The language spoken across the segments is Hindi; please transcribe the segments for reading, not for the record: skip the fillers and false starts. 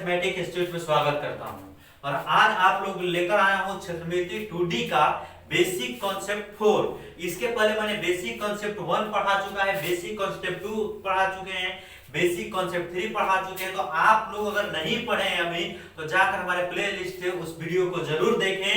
मैथमेटिक्स इंस्टीट्यूट में स्वागत करता हूं। और आज आप लोग लेकर आया हूं क्षेत्रमिति 2D का बेसिक कॉन्सेप्ट 4। इसके पहले मैंने बेसिक कॉन्सेप्ट 1 पढ़ा चुका है, बेसिक कॉन्सेप्ट 2 पढ़ा चुके हैं, बेसिक कॉन्सेप्ट 3 पढ़ा चुके हैं। तो आप लोग अगर नहीं पढ़े हैं अभी तो जाकर हमारे प्ले लिस्ट से उस वीडियो को जरूर देखें।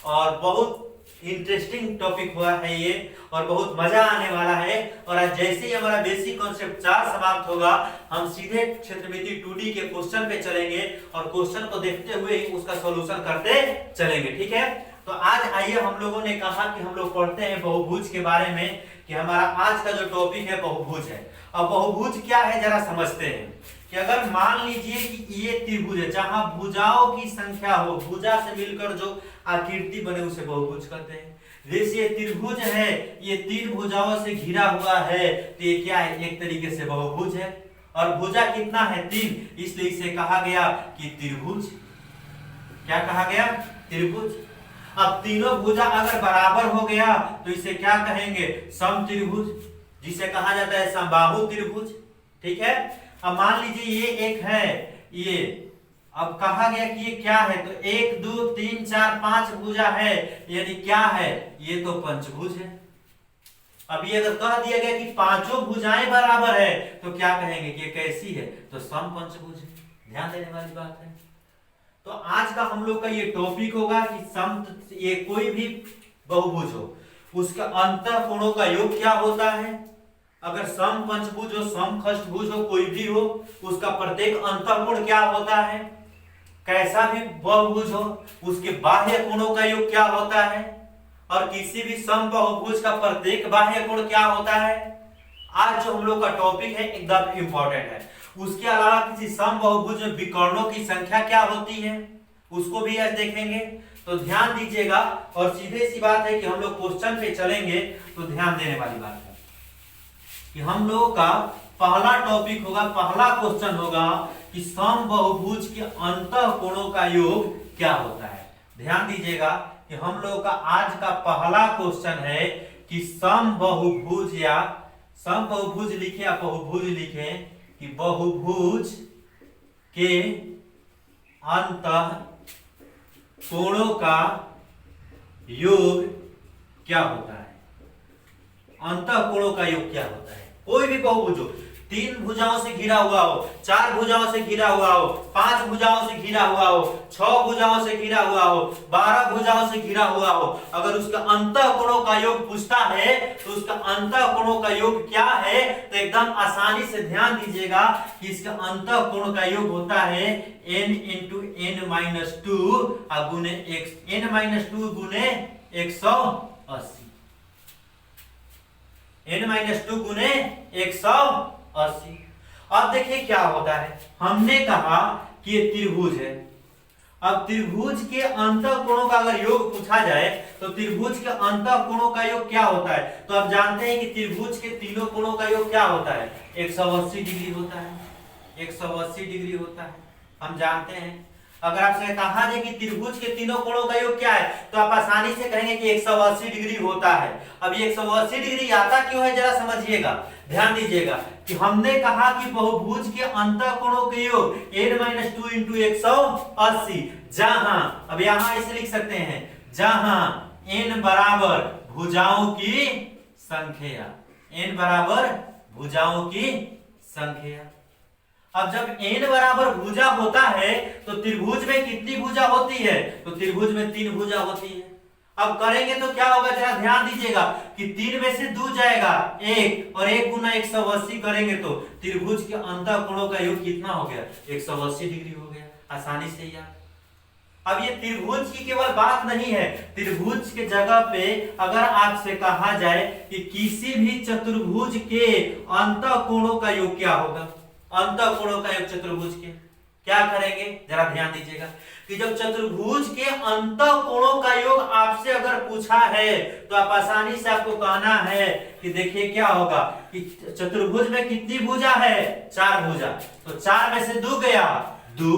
और बहुत इंटरेस्टिंग टॉपिक हुआ है ये और बहुत मजा आने वाला है। और आज जैसे ही हमारा बेसिक कॉन्सेप्ट 4 समाप्त होगा हम सीधे क्षेत्रमिति 2D के क्वेश्चन पे चलेंगे और क्वेश्चन को देखते हुए ही उसका सॉल्यूशन करते चलेंगे, ठीक है। तो आज आइए, हम लोगों ने कहा कि हम लोग पढ़ते हैं बहुभुज के बारे में, कि हमारा आज का जो टॉपिक है बहुभुज है। अब बहुभुज क्या है जरा समझते हैं। कि अगर मान लीजिए कि ये त्रिभुज है जहां भुजाओं की संख्या हो, भुजा से मिलकर जो आकृति बने उसे बहुभुज कहते हैं। जैसे ये त्रिभुज है, ये 3 भुजाओं से घिरा हुआ है, तो ये क्या है, एक तरीके से बहुभुज है। और भुजा कितना है, 3, इसलिए इसे कहा गया कि त्रिभुज। क्या कहा गया, त्रिभुज। अब तीनों भुजा अगर बराबर हो गया तो इसे क्या कहेंगे, समत्रिभुज, जिसे कहा जाता है समबाहु त्रिभुज, ठीक है। अब मान लीजिए ये एक है, ये अब कहा गया कि ये क्या है, तो 1 2 3 4 5 भुजा है, यानी क्या है, ये तो पंचभुज है। अब ये अगर कह दिया गया कि पांचों भुजाएं बराबर है तो क्या कहेंगे कि ये कैसी है, तो समपंचभुज है। ध्यान देने वाली बात है। तो आज का हम लोग का ये टॉपिक होगा कि सम, ये कोई भी बहुभुज हो उसका अंतःकोणों का योग क्या होता है। अगर सम पंचभुज हो, सम षष्ठभुज हो, कोई भी हो, उसका प्रत्येक अंतःकोण क्या होता है। कैसा भी बहुभुज हो उसके बाह्य कोणों का योग क्या होता है। और किसी भी सम बहुभुज का प्रत्येक बाह्य कोण क्या होता है। आज जो हम लोग का टॉपिक है एकदम इंपॉर्टेंट है। उसके अलावा किसी सम बहुभुज में विकर्णों की संख्या क्या होती है उसको भी आज देखेंगे। तो ध्यान दीजिएगा और सीधे सी बात है कि हम लोग क्वेश्चन पे चलेंगे तो ध्यान देने वाली बात है कि हम लोगों का पहला टॉपिक होगा, पहला क्वेश्चन होगा कि सम बहुभुज के अंतःकोणों का योग क्या होता है। ध्यान दीजिएगा कि हम लोगों का आज का पहला क्वेश्चन है कि सम बहुभुज या सम बहुभुज लिखे या बहुभुज लिखे कि बहुभुज के अंतःकोणों का योग क्या होता है। अंतःकोणों का योग क्या होता है। कोई भी बहुभुज हो, 3 भुजाओं से घिरा हुआ हो, 4 भुजाओं से घिरा हुआ हो, 5 भुजाओं से घिरा हुआ हो, 6 भुजाओं से घिरा हुआ हो, 12 भुजाओं से घिरा हुआ हो, अगर उसका अंतःकोणों का योग पूछता है तो उसका अंतःकोणों का योग क्या है। तो एकदम आसानी से ध्यान दीजिएगा कि इसका अंतःकोण का योग होता है n × n-2 गुने n-2 गुने 180, n-2 गुने 180। अब देखिए क्या होता है, हमने कहा कि ये त्रिभुज है। अब त्रिभुज के अंतःकोणों का अगर योग पूछा जाए तो त्रिभुज के अंतःकोणों का योग क्या होता है। तो आप जानते हैं कि त्रिभुज के तीनों कोणों का योग क्या होता है, 180 डिग्री होता है। 180 डिग्री होता है, हम जानते हैं। अगर आपसे कहा जाए कि त्रिभुज के तीनों कोणों का योग क्या है तो आप आसानी से कहेंगे कि 180 डिग्री होता है। अब ये 180 डिग्री आता क्यों है जरा समझिएगा, ध्यान दीजिएगा कि हमने कहा कि बहुभुज के अंतःकोणों के योग n-2 × 180, जहां, अब यहां इसे लिख सकते हैं, जहां n बराबर भुजाओं की संख्या, n बराबर भुजाओं की संख्या। अब जब n बराबर भुजा होता है तो त्रिभुज में कितनी भुजा होती है, तो त्रिभुज में 3 भुजा होती है। अब करेंगे तो क्या होगा जरा ध्यान दीजिएगा कि 3 में से 2 जाएगा 1 और 1 गुना 180 करेंगे तो त्रिभुज के अंतःकोणों का योग कितना हो गया, 180 डिग्री हो गया। आसानी से याद। अब ये त्रिभुज की केवल बात नहीं है, त्रिभुज के जगह पे अगर आपसे कहा जाए कि किसी भी चतुर्भुज के अंतःकोणों का योग क्या होगा, अंतःकोणों का योग चतुर्भुज के क्या करेंगे जरा ध्यान दीजिएगा कि जब चतुर्भुज के अंतःकोणों का योग आपसे अगर पूछा है तो आप आसानी से आपको कहना है कि देखिए क्या होगा कि चतुर्भुज में कितनी भुजा है, 4 भुजा, तो 4 में से 2 गया, 2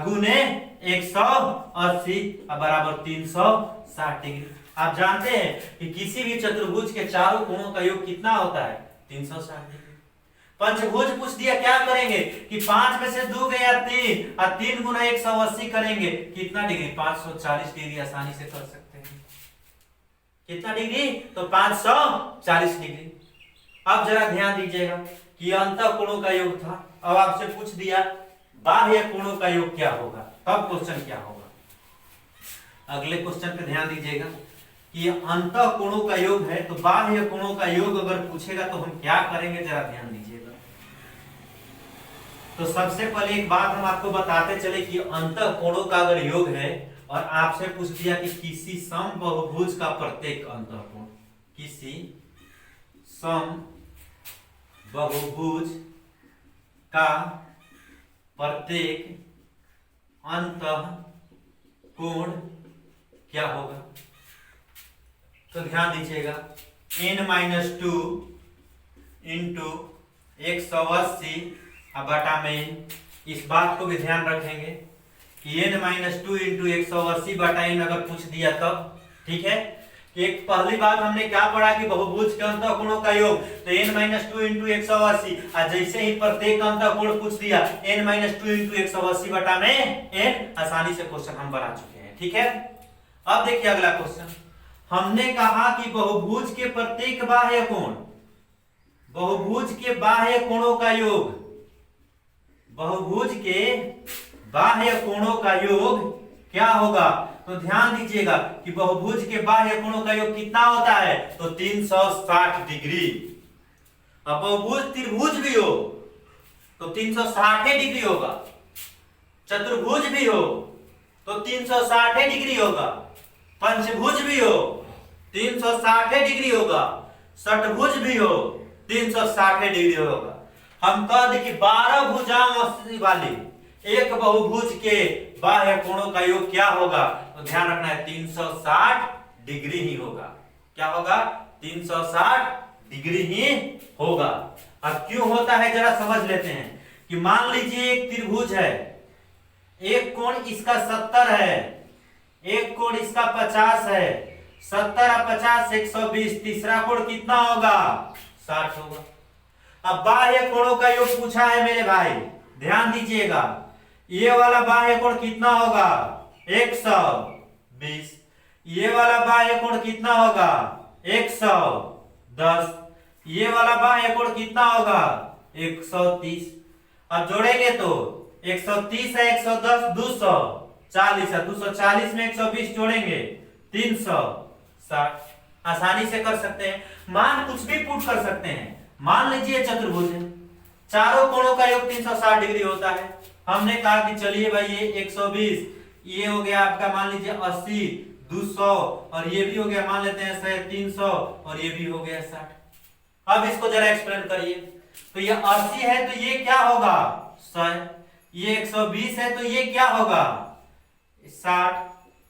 गुने 180 बराबर 360 डिग्री। आप जानते हैं कि किसी भी चतुर्भुज के चारों कोणों का योग कितना होता है, 360 डिग्री। पंचभुज पूछ दिया, क्या करेंगे कि 5 में से 2 गया 3 और 3 गुना 180 करेंगे, कितना डिग्री 540 डिग्री आसानी से कर सकते हैं। कितना डिग्री तो 540 डिग्री। अब जरा ध्यान दीजिएगा कि अंतःकोणों का योग था, अब आपसे पूछ दिया बाह्य कोणों का योग क्या होगा, तब क्वेश्चन क्या होगा। अगले क्वेश्चन पे ध्यान दीजिएगा कि अंतःकोणों का योग है, तो बाह्य कोणों का योग अगर पूछेगा तो हम क्या करेंगे, जरा ध्यान दीजिएगा। तो सबसे पहले एक बात हम आपको बताते चले कि अंतःकोणों का अगर योग है और आपसे पूछ दिया कि किसी समबाहुभुज का प्रत्येक अंतःकोण, किसी समबाहुभुज का प्रत्येक अंतःकोण क्या होगा, तो ध्यान दीजिएगा n-2 इंटू 180 बटा में, इस बात को भी ध्यान रखेंगे कि n-2 इंटू 180 बटा n अगर पूछ दिया तब, ठीक है। एक पहली बात हमने क्या पढ़ा कि बहुभुज के अंतःकोणों का योग, तो n-2 इंटू 180, और जैसे ही प्रत्येक अंतःकोण पूछ दिया n-2 इंटू 180 बटा में n, आसानी से क्वेश्चन हम बना चुके हैं, ठीक है। अब देखिए अगला क्वेश्चन, हमने कहा कि बहुभुज के प्रत्येक बाह्य कोण, बहुभुज के बाह्य कोणों का योग, बहुभुज के बाह्य कोणों का योग क्या होगा, तो ध्यान दीजिएगा कि बहुभुज के बाह्य कोणों का योग कितना होता है, तो 360 डिग्री। अब बहुभुज त्रिभुज भी हो तो 360 डिग्री होगा, चतुर्भुज भी हो तो 360 डिग्री होगा, पंचभुज भी हो 360 डिग्री होगा, षटभुज भी हो 360 डिग्री होगा। हम कह दें कि 12 भुजाओं वाली एक बहुभुज के बाह्य कोणों का योग क्या होगा, तो ध्यान रखना है 360 डिग्री ही होगा। क्या होगा, 360 डिग्री ही होगा। अब क्यों होता है जरा समझ लेते हैं कि मान लीजिए एक त्रिभुज है, एक कोण इसका 70 है, एक कोण इसका 50 है, 70 और 50 120, तीसरा कोण कितना होगा 60 होगा। अब बाह्य कोणों का योग पूछा है मेरे भाई, ध्यान दीजिएगा, ये वाला बाह्य कोण कितना होगा 120, ये वाला बाह्य कोण कितना होगा 110, ये वाला बाह्य कोण कितना होगा 130। अब जोड़ेंगे तो 130 है 110 240 है, 240 में 120 जोड़ेंगे 360। आसानी से कर सकते हैं, मान कुछ भी पुट कर सकते हैं। मान लीजिए चतुर्भुज है, चारों कोणों का योग 360 डिग्री होता है। हमने कहा कि चलिए भाई ये 120, ये हो गया आपका मान लीजिए 80, 200 और ये भी हो गया मान लेते हैं 300 और ये भी हो गया 60। अब इसको जरा एक्सप्लेन करिए, तो ये 80 है तो ये क्या होगा 100, ये 120 है तो ये क्या होगा 60,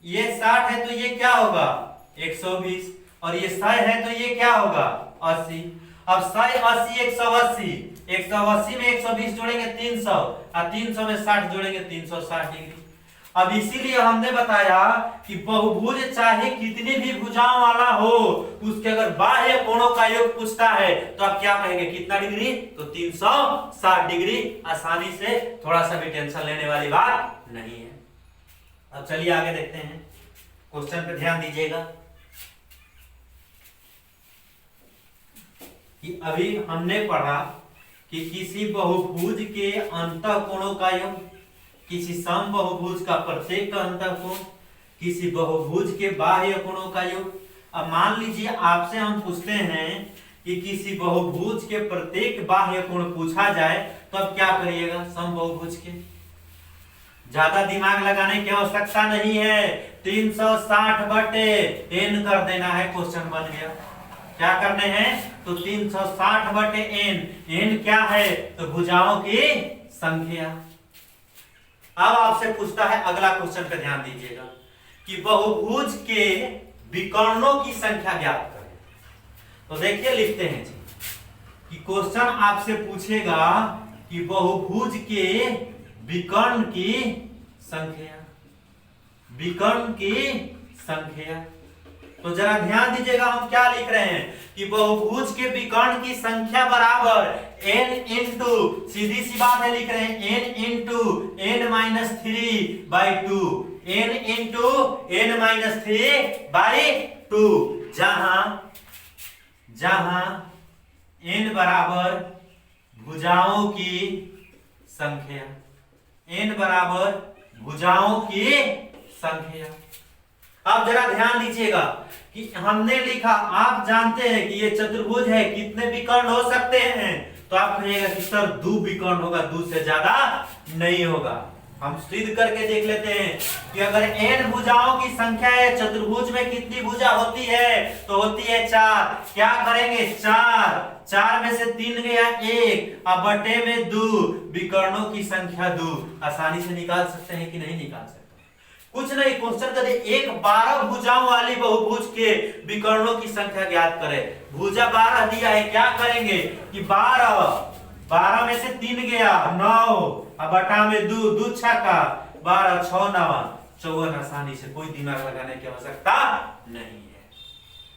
ये 60 है तो ये क्या होगा 120 और ये 100 है तो ये क्या होगा 80। अब 100 80 180, 180 में 120 जोड़ेंगे 300 और 300 में 60 जोड़ेंगे 360 डिग्री। अब इसीलिए हमने बताया कि बहुभुज चाहे कितनी भी भुजाओं वाला हो, उसके अगर बाह्य कोणों का योग पूछता है तो आप क्या कहेंगे कितना डिग्री, तो 360 डिग्री। आसानी से, थोड़ा सा भी टेंशन लेने वाली बात नहीं है। अब चलिए आगे देखते हैं, क्वेश्चन पे ध्यान दीजिएगा कि अभी हमने पढ़ा कि किसी बहुभुज के अंतःकोणों का योग, किसी समबाहुभुज का प्रत्येक अंतःकोण, किसी बहुभुज के बाह्य कोणों का योग। अब मान लीजिए आपसे हम पूछते हैं कि किसी बहुभुज के प्रत्येक बाह्य कोण पूछा जाए तो अब क्या करिएगा समबाहुभुज के, ज्यादा दिमाग लगाने की आवश्यकता नहीं है, 360 बटे n कर देना है, क्वेश्चन बन गया। क्या करने हैं, तो 360 बटे n क्या है, तो भुजाओं की संख्या। अब आपसे पूछता है अगला क्वेश्चन पे ध्यान दीजिएगा कि बहुभुज के विकर्णों की संख्या ज्ञात करें। तो देखिए लिखते हैं जी कि क्वेश्चन आपसे पूछेगा कि बहुभुज के विकर्ण की संख्या, विकर्ण की संख्या। तो जरा ध्यान दीजिएगा हम क्या लिख रहे हैं कि बहुभुज के विकर्ण की संख्या बराबर n इंटू, सीधी सी बात है, लिख रहे हैं n into n minus 3/2, n into n minus 3/2, जहां n बराबर भुजाओं की संख्या, n बराबर भुजाओं की संख्या। अब जरा ध्यान दीजिएगा कि हमने लिखा, आप जानते हैं कि ये चतुर्भुज है, कितने विकर्ण हो सकते हैं, तो आप कहिएगा कि सर 2 विकर्ण होगा, 2 से ज्यादा नहीं होगा। हम सिद्ध करके देख लेते हैं कि अगर n भुजाओं की संख्या है, चतुर्भुज में कितनी भुजा होती है, तो होती है 4। क्या करेंगे, 4 में से 3 गया 1, अब बटे में 2, विकर्णों की संख्या 2। आसानी से निकाल सकते हैं कि नहीं निकाल सकते? कुछ नहीं, क्वेश्चन कर दे 12 भुजाओं वाली बहुभुज के विकर्णों की संख्या ज्ञात करें। भुजा 12 दिया है, क्या करेंगे कि 12 में से 3 गया 9, अब बटा में 2 छक्का 12, 6 9 54। आसानी से, कोई दिमाग लगाने की आवश्यकता नहीं है,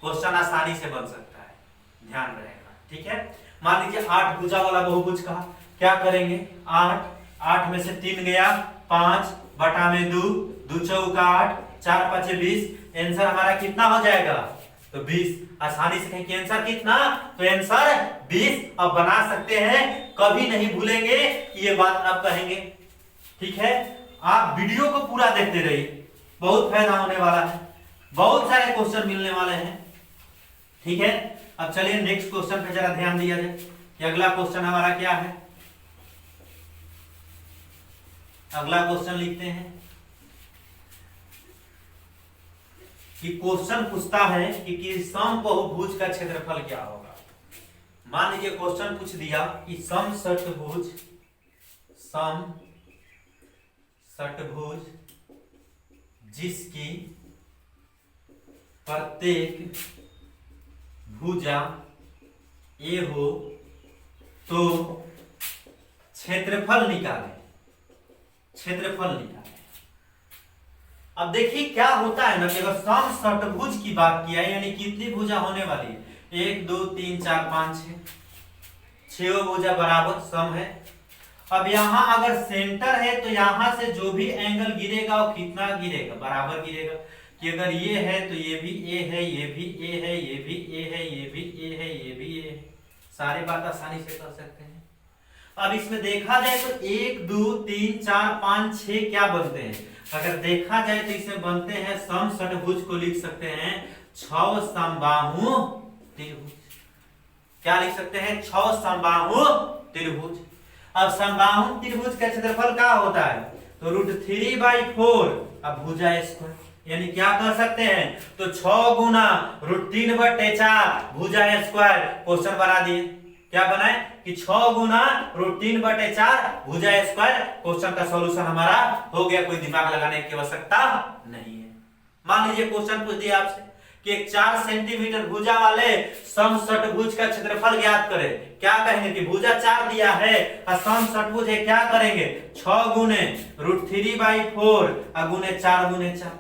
क्वेश्चन आसानी से बन सकता है, ध्यान रहेगा। ठीक है, मान लीजिए 8 भुजा वाला बहुभुज का, क्या करेंगे, 8 में से 3 गया 5, बटा में 2 चौका 8, 4 5 20, आंसर हमारा कितना हो जाएगा, तो 20। आसानी से कहें कि आंसर कितना, तो आंसर 20। अब बना सकते हैं, कभी नहीं भूलेंगे ये बात आप कहेंगे। ठीक है, आप वीडियो को पूरा देखते रहिए, बहुत फायदा होने वाला है, बहुत सारे क्वेश्चन मिलने वाले हैं। ठीक है, अब चलिए नेक्स्ट क्वेश्चन पे जरा ध्यान दिया जाए कि अगला क्वेश्चन हमारा क्या है। अगला क्वेश्चन लिखते हैं कि क्वेश्चन पूछता है कि समबाहुभुज का क्षेत्रफल क्या होगा। मान लीजिए क्वेश्चन पूछ दिया कि समषटभुज जिसकी प्रत्येक भुजा ए हो तो क्षेत्रफल निकालें। अब देखिए क्या होता है ना कि अगर समषटभुज की बात किया यानी कितनी भुजा होने वाली है, 1 2 3 4 5 6 भुजा बराबर सम है। अब यहां अगर सेंटर है तो यहां से जो भी एंगल गिरेगा वो कितना गिरेगा, बराबर गिरेगा। कि अगर ये है तो ये भी ए है, ये भी ए है, ये भी ए है, ये भी ए है, ये भी ए है, सारी बात आसानी से कर सकते हैं। अब इसमें देखा जाए तो 1 2 3 4 5 6 क्या बनते हैं, अगर देखा जाए तो इसमें बनते हैं, समषटभुज को लिख सकते हैं 6 समबाहु त्रिभुज। क्या लिख सकते हैं, 6 समबाहु त्रिभुज। अब समबाहु त्रिभुज का क्षेत्रफल क्या होता है, तो √3/4, अब भुजा स्क्वायर, यानी क्या कर सकते हैं, तो 6 गुना √3/4 भुजा स्क्वायर। क्वेश्चन बना दिए, क्या बनाए कि 6 गुना √3/4 भुजा स्क्वायर। क्वेश्चन का सॉल्यूशन हमारा हो गया, कोई दिमाग लगाने की आवश्यकता नहीं है। मान लीजिए क्वेश्चन पूछ दिया आपसे कि एक 4 सेंटीमीटर भुजा वाले समषटभुज का क्षेत्रफल ज्ञात करें। क्या कहेंगे कि भुजा 4 दिया है और समषटभुज है, क्या करेंगे 6 गुने √3/4 और गुने 4 गुने 4,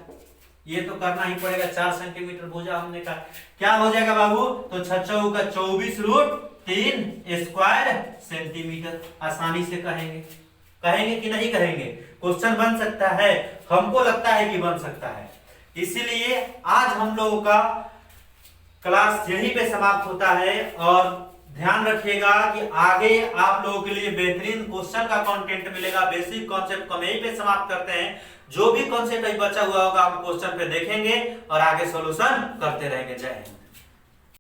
ये तो करना ही पड़ेगा। 4 सेंटीमीटर भुजा हमने कहा, क्या हो जाएगा बाबू, तो 6 चौका 24√3 स्क्वायर सेंटीमीटर। आसानी से कहेंगे कि नहीं कहेंगे, क्वेश्चन बन सकता है, हमको लगता है कि बन सकता है। इसीलिए आज हम लोगों का क्लास यहीं पे समाप्त होता है। और ध्यान रखिएगा कि आगे आप लोगों के लिए बेहतरीन क्वेश्चन का कंटेंट मिलेगा। बेसिक कॉन्सेप्ट को यहीं पे समाप्त करते हैं, जो भी कॉन्सेप्ट बचा हुआ होगा हम क्वेश्चन पे देखेंगे और आगे सॉल्यूशन करते रहेंगे। जय हिंद।